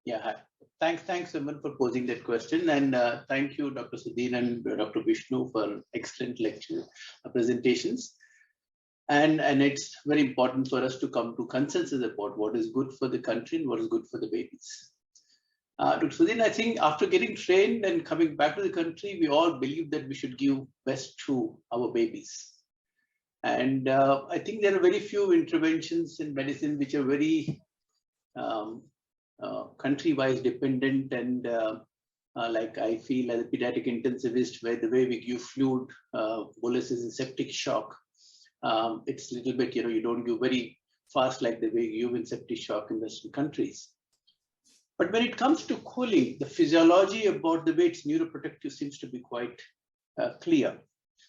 Yeah, hi. Thanks, Suman, for posing that question, and thank you, Dr. Sudhir and Dr. Vishnu, for excellent lecture presentations. And it's very important for us to come to consensus about what is good for the country and what is good for the babies. Dr. Sudhir, I think after getting trained and coming back to the country, we all believe that we should give best to our babies. And I think there are very few interventions in medicine which are very country-wise dependent, and like I feel as a pediatric intensivist, where the way we give fluid boluses and septic shock, it's a little bit, you don't give very fast like the way you give in septic shock in Western countries. But when it comes to cooling, the physiology about the way it's neuroprotective seems to be quite clear.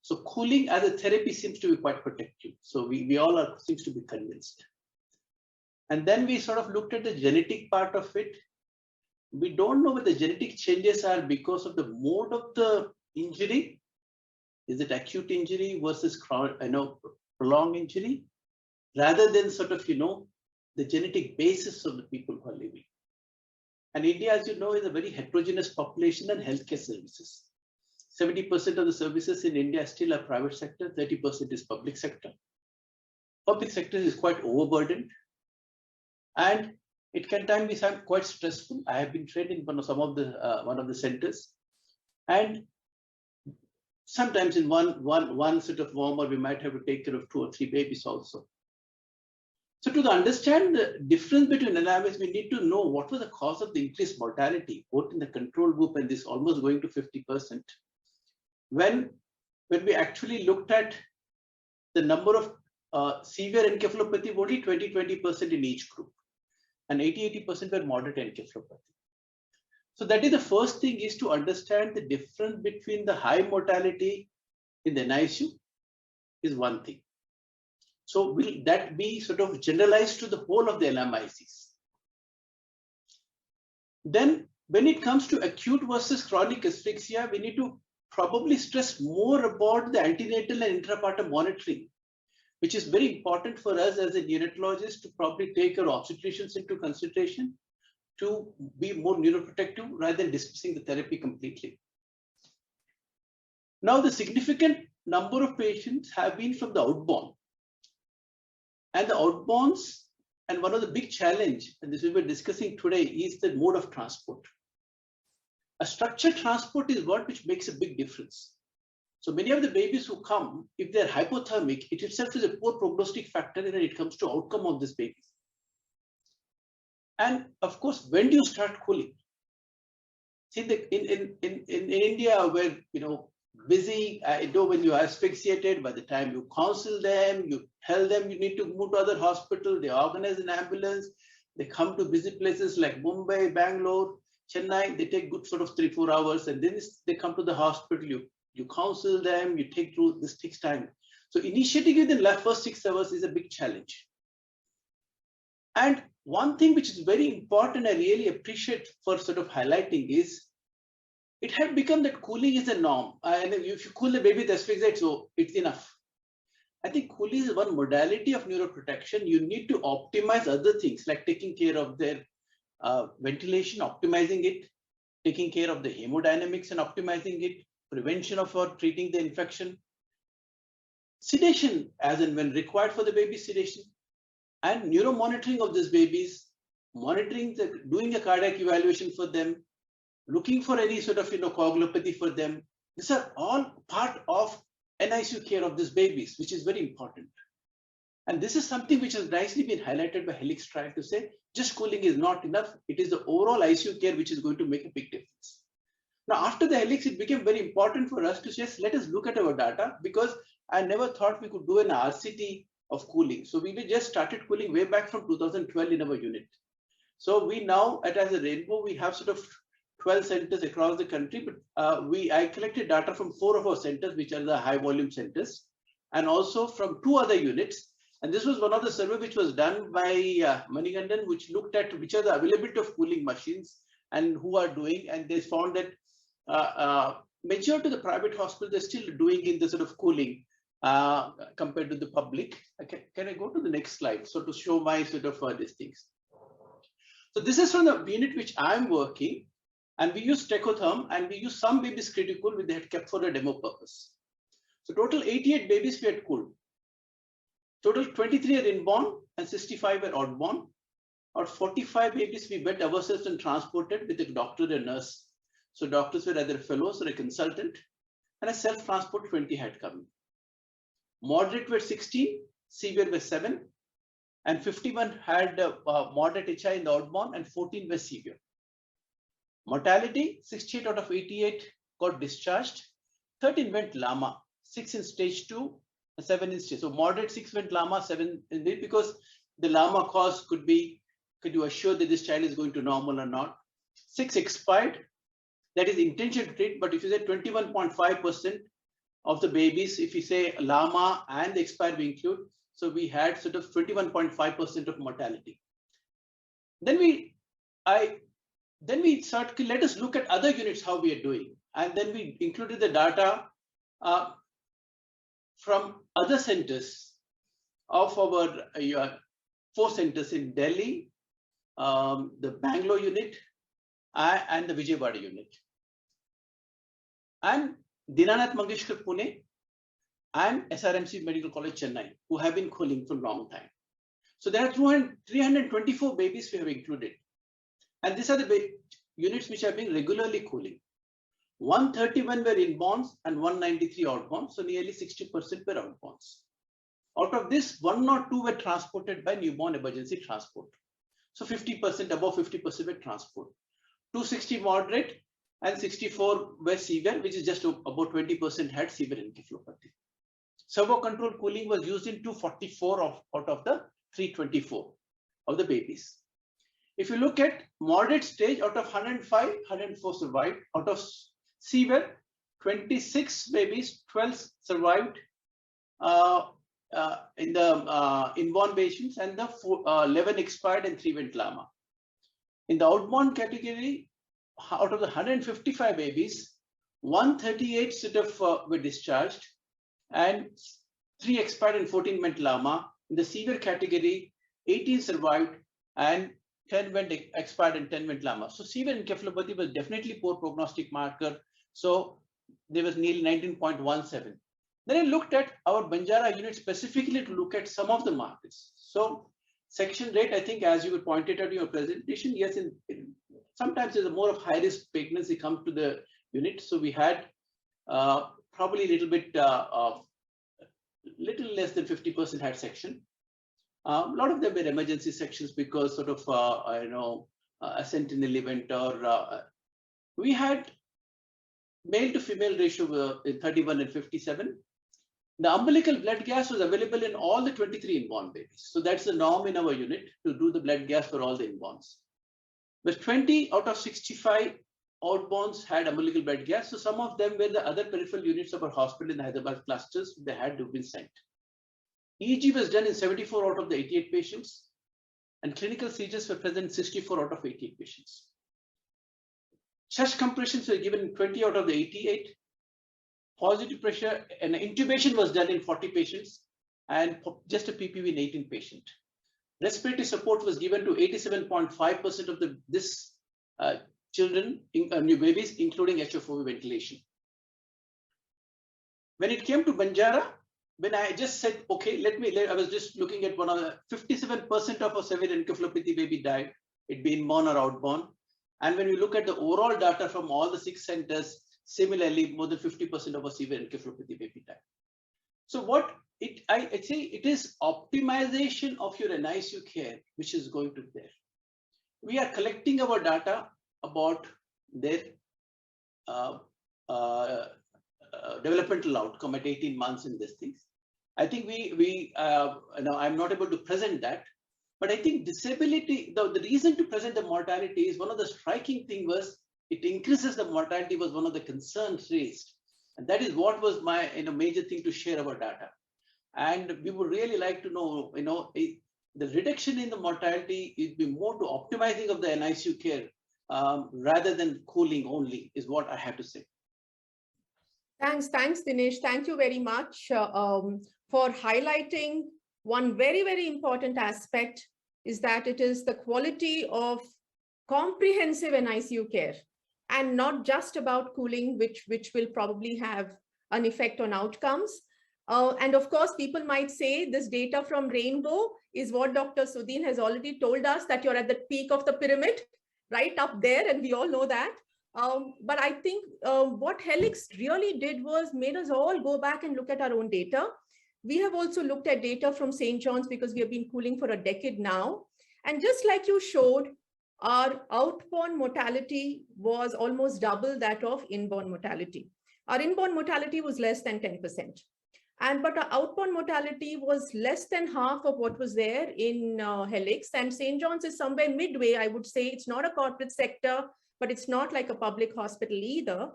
So cooling as a therapy seems to be quite protective. So we all are seems to be convinced. And then we sort of looked at the genetic part of it. We don't know what the genetic changes are because of the mode of the injury. Is it acute injury versus prolonged injury? Rather than sort of, the genetic basis of the people who are living. And India, as you know, is a very heterogeneous population and healthcare services. 70% of the services in India still are private sector, 30% is public sector. Public sector is quite overburdened. And it can time be quite stressful. I have been trained in one of the centers, and sometimes in one sort of warmer, we might have to take care of 2 or 3 babies also. So to understand the difference between LMICs, we need to know what was the cause of the increased mortality, both in the control group and this almost going to 50%. When we actually looked at the number of severe encephalopathy, only 20% in each group. And 80% were moderate encephalopathy. So that is the first thing, is to understand the difference between the high mortality in the NICU is one thing. So will that be sort of generalized to the whole of the LMICs? Then when it comes to acute versus chronic asphyxia, we need to probably stress more about the antenatal and intrapartum monitoring, which is very important for us as a neonatologist to probably take our obstetricians into consideration to be more neuroprotective rather than dismissing the therapy completely. Now, the significant number of patients have been from the outbound. And the outbounds, and one of the big challenge, and this we were discussing today, is the mode of transport. A structured transport is what which makes a big difference. So many of the babies who come, if they're hypothermic, it itself is a poor prognostic factor when it comes to outcome of this baby. And of course, when do you start cooling? See, in India, where busy, when you are asphyxiated, by the time you counsel them, you tell them you need to move to other hospital, they organize an ambulance, they come to busy places like Mumbai, Bangalore, Chennai, they take good sort of 3-4 hours, and then they come to the hospital, you counsel them, you take through, this takes time. So initiating within the first 6 hours is a big challenge. And one thing which is very important, I really appreciate for sort of highlighting, is it had become that cooling is a norm. And if you cool the baby with asphyxia, so it's enough. I think cooling is one modality of neuroprotection. You need to optimize other things like taking care of their ventilation, optimizing it, taking care of the hemodynamics and optimizing it, prevention of or treating the infection, sedation as and when required for the baby, sedation, and neuromonitoring of these babies, monitoring, doing a cardiac evaluation for them, looking for any sort of coagulopathy for them. These are all part of NICU care of these babies, which is very important. And this is something which has nicely been highlighted by Helix, trying to say just cooling is not enough. It is the overall ICU care which is going to make a big difference. Now, after the Helix, it became very important for us to just let us look at our data, because I never thought we could do an RCT of cooling. So we just started cooling way back from 2012 in our unit. So we now, as a Rainbow, we have sort of 12 centers across the country, but I collected data from 4 of our centers, which are the high volume centers, and also from 2 other units. And this was one of the survey which was done by Manigandan, which looked at which are the availability of cooling machines and who are doing, and they found that majority of the private hospitals, they're still doing in the sort of cooling compared to the public. Okay, can I go to the next slide? So to show my sort of these things. So this is from the unit which I'm working, and we use Tecotherm, and we use some babies critical which they had kept for a demo purpose. So total 88 babies we had cooled. Total 23 are inborn and 65 are outborn. Or 45 babies we went ourselves and transported with a doctor and nurse. So doctors were either fellows or a consultant, and a self-transport 20 had come. Moderate were 16, severe were 7, and 51 had moderate HI in the outborn, and 14 were severe. Mortality, 68 out of 88 got discharged, 13 went LAMA, 6 in stage 2, 7 in stage. So moderate 6 went LAMA, 7 in it, because the LAMA cause could you assure that this child is going to normal or not? 6 expired, that is intention to treat, but if you say 21.5% of the babies, if you say LAMA and the expired we include, so we had sort of 21.5% of mortality. Then we start, let us look at other units, how we are doing. And then we included the data from other centers of our 4 centers in Delhi, the Bangalore unit, and the Vijayawada unit. And Dinanath Mangeshkar Pune and SRMC Medical College Chennai, who have been cooling for a long time. So there are 324 babies we have included. And these are the units which have been regularly cooling. 131 were inborns and 193 outborns, so nearly 60% were outborns. Out of this, 102 were transported by newborn emergency transport. So 50%, above 50% were transport. 260 moderate and 64 were severe, which is just about 20% had severe encephalopathy. Servo control cooling was used in 244 out of the 324 of the babies. If you look at moderate stage, out of 105, 104 survived. Out of severe, 26 babies, 12 survived in the inborn patients, and the 11 expired and 3 went LAMA. In the outborn category, out of the 155 babies, 138 sort of were discharged, and 3 expired and 14 went LAMA. In the severe category, 18 survived and 10 went expired and 10 went LAMA. So severe encephalopathy was definitely poor prognostic marker. So there was nearly 19.17. Then I looked at our Banjara unit specifically to look at some of the markers. So section rate, I think, as you pointed out in your presentation, yes, sometimes there's a more of high risk pregnancy come to the unit. So we had probably a little bit, little less than 50% had section. A lot of them were emergency sections because sort of, a sentinel event, or we had male to female ratio in 31 and 57. The umbilical blood gas was available in all the 23 inborn babies. So that's the norm in our unit to do the blood gas for all the inborns. But 20 out of 65 outborns had umbilical blood gas. So some of them were the other peripheral units of our hospital in the Hyderabad clusters. They had to be sent. EEG was done in 74 out of the 88 patients, and clinical seizures were present in 64 out of 88 patients. Chest compressions were given in 20 out of the 88. Positive pressure and intubation was done in 40 patients, and just a PPV in 18 patients. Respiratory support was given to 87.5% of children, new babies, including HFOV ventilation. When it came to Banjara, when I just said, okay, I was just looking at one of the 57% of a severe encephalopathy baby died, it be inborn or outborn. And when we look at the overall data from all the 6 centers, similarly, more than 50% of a severe encephalopathy baby died. So I say it is optimization of your NICU care, which is going to there. We are collecting our data about their developmental outcome at 18 months in these things. I think I'm not able to present that, but I think disability, the reason to present the mortality is one of the striking thing was it increases the mortality was one of the concerns raised. And that is what was my major thing to share our data. And we would really like to know, the reduction in the mortality is be more to optimizing of the NICU care rather than cooling only is what I have to say. Thanks, Dinesh. Thank you very much for highlighting one very, very important aspect is that it is the quality of comprehensive NICU care, and not just about cooling, which will probably have an effect on outcomes. And of course, people might say this data from Rainbow is what Dr. Sudhin has already told us, that you're at the peak of the pyramid, right up there, and we all know that. But I think what Helix really did was made us all go back and look at our own data. We have also looked at data from St. John's because we have been cooling for a decade now. And just like you showed, our outborn mortality was almost double that of inborn mortality. Our inborn mortality was less than 10%. But our outborn mortality was less than half of what was there in Helix. And St. John's is somewhere midway, I would say. It's not a corporate sector, but it's not like a public hospital either.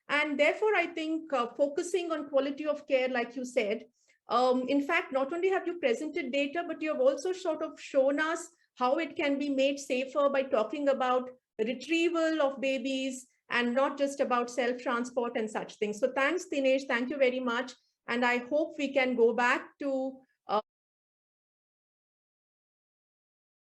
And therefore, I think focusing on quality of care, like you said, in fact, not only have you presented data, but you have also sort of shown us how it can be made safer by talking about retrieval of babies and not just about self-transport and such things. So thanks, Dinesh. Thank you very much. And I hope we can go back to